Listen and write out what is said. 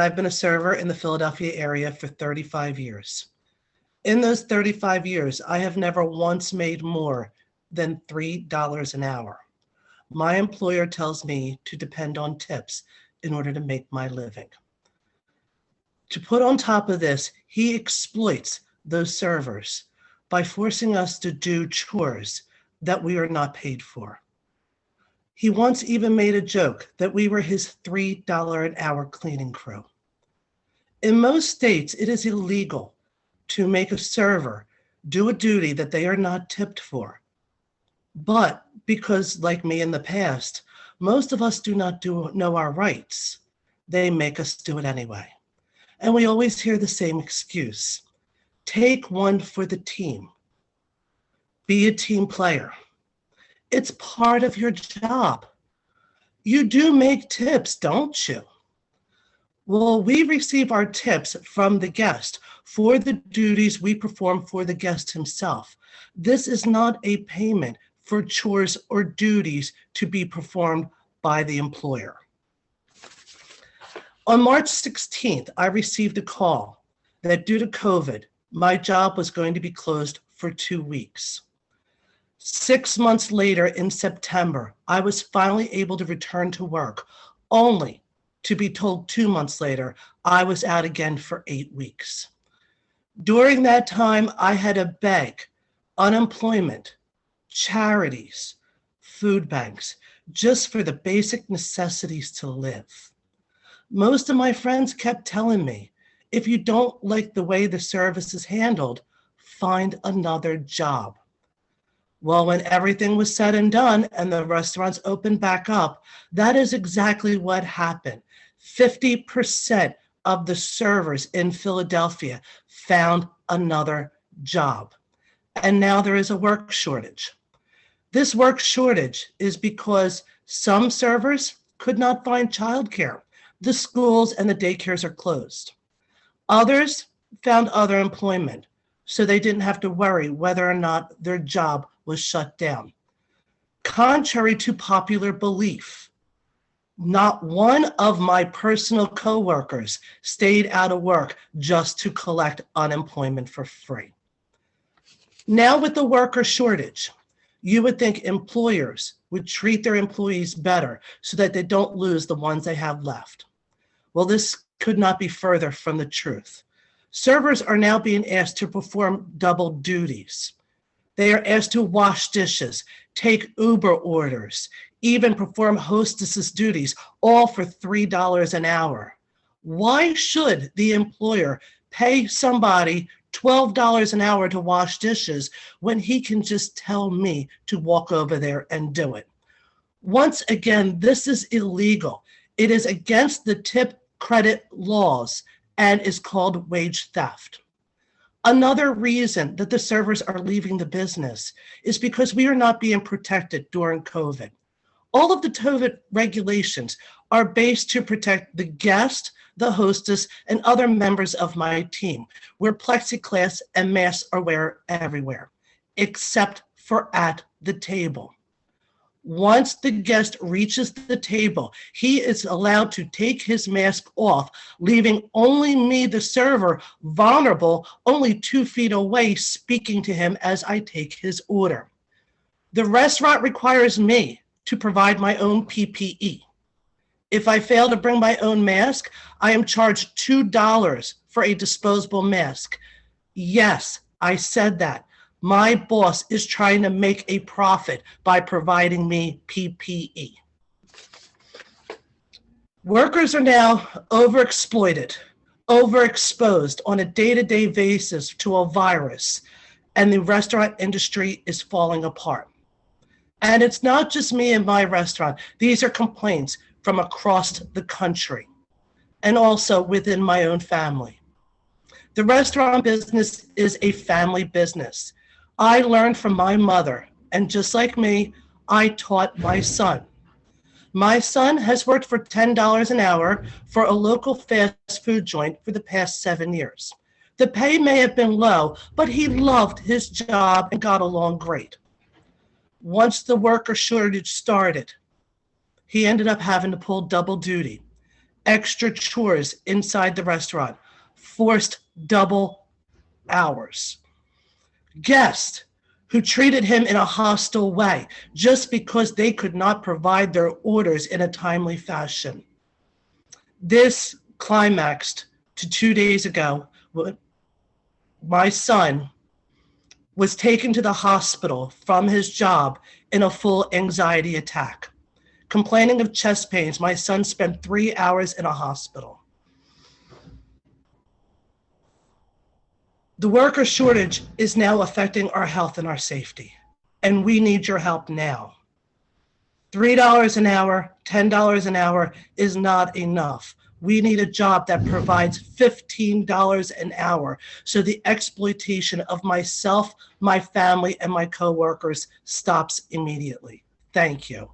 I've been a server in the Philadelphia area for 35 years. In those 35 years, I have never once made more than $3 an hour. My employer tells me to depend on tips in order to make my living. To put on top of this, he exploits those servers by forcing us to do chores that we are not paid for. He once even made a joke that we were his $3 an hour cleaning crew. In most states, it is illegal to make a server do a duty that they are not tipped for. But because, like me in the past, most of us do not know our rights, they make us do it anyway. And we always hear the same excuse. Take one for the team. Be a team player. It's part of your job. You do make tips, don't you? Well, we receive our tips from the guest for the duties we perform for the guest himself. This is not a payment for chores or duties to be performed by the employer. On March 16th, I received a call that due to COVID, my job was going to be closed for 2 weeks. 6 months later, in September, I was finally able to return to work, only to be told 2 months later I was out again for 8 weeks. During that time, I had to beg unemployment, charities, food banks, just for the basic necessities to live. Most of my friends kept telling me, if you don't like the way the service is handled, find another job. Well, when everything was said and done and the restaurants opened back up, that is exactly what happened. 50% of the servers in Philadelphia found another job. And now there is a work shortage. This work shortage is because some servers could not find childcare. The schools and the daycares are closed. Others found other employment, so they didn't have to worry whether or not their job was shut down. Contrary to popular belief, not one of my personal coworkers stayed out of work just to collect unemployment for free. Now with the worker shortage, you would think employers would treat their employees better so that they don't lose the ones they have left. Well, this could not be further from the truth. Servers are now being asked to perform double duties. They are asked to wash dishes, take Uber orders, even perform hostess's duties, all for $3 an hour. Why should the employer pay somebody $12 an hour to wash dishes when he can just tell me to walk over there and do it? Once again, this is illegal. It is against the tip credit laws and is called wage theft. Another reason that the servers are leaving the business is because we are not being protected during COVID. All of the COVID regulations are based to protect the guest, the hostess, and other members of my team, where plexiglass and masks are wear everywhere, except for at the table. Once the guest reaches the table, he is allowed to take his mask off, leaving only me, the server, vulnerable, only 2 feet away, speaking to him as I take his order. The restaurant requires me to provide my own PPE. If I fail to bring my own mask, I am charged $2 for a disposable mask. Yes, I said that. My boss is trying to make a profit by providing me PPE. Workers are now overexploited, overexposed on a day-to-day basis to a virus, and the restaurant industry is falling apart. And it's not just me and my restaurant. These are complaints from across the country and also within my own family. The restaurant business is a family business. I learned from my mother, and just like me, I taught my son. My son has worked for $10 an hour for a local fast food joint for the past 7 years. The pay may have been low, but he loved his job and got along great. Once the worker shortage started, he ended up having to pull double duty. extra chores inside the restaurant, forced double hours. Guests who treated him in a hostile way just because they could not provide their orders in a timely fashion. This climaxed to 2 days ago when my son was taken to the hospital from his job in a full anxiety attack. Complaining of chest pains, my son spent 3 hours in a hospital. The worker shortage is now affecting our health and our safety, and we need your help now. $3 an hour, $10 an hour is not enough. We need a job that provides $15 an hour so the exploitation of myself, my family, and my coworkers stops immediately. Thank you.